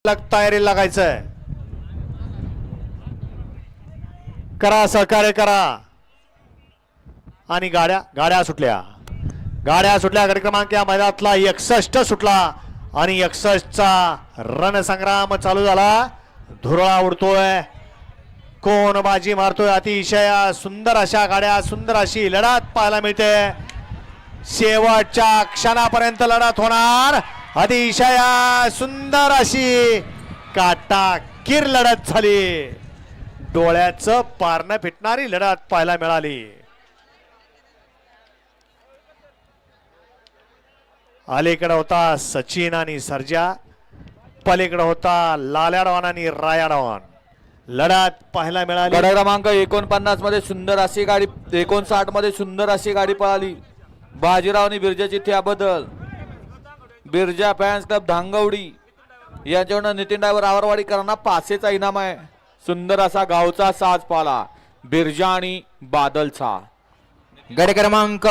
तयारी लागायचंय. करा सहकार्य करा. आणि गाड्या सुटल्या. गाडी क्रमांक या मैदानातला 61 सुटला आणि 61चा रणसंग्राम चालू झाला. धुरळा उडतोय. कोण बाजी मारतोय. अतिशय सुंदर अशा गाड्या, सुंदर अशी लढत पाहायला मिळते. शेवटच्या क्षणापर्यंत लढत होणार. अतिशय सुंदर अशी काटाकीर लढत झाली. डोळ्याचं पारणं फिटणारी लढत पाहायला मिळाली. अलीकडे होता सचिन आणि सर्जा, पलीकडे होता लाल्याडवान आणि रायाडवान. लढत पाहायला मिळाली. गड क्रमांक 49 मध्ये सुंदर अशी गाडी, 59 मध्ये सुंदर अशी गाडी पळाली. बाजीराव आणि बिरजाची त्याबद्दल बिरजा फॅन्स क्लब धांगवडी यांच्याकडून नितीन ड्रायव्हर आवरवाडीकरांना पासेचा इनाम आहे. सुंदर असा गावचा साज पाला बिरजा आणि बादलचा. गड क्रमांक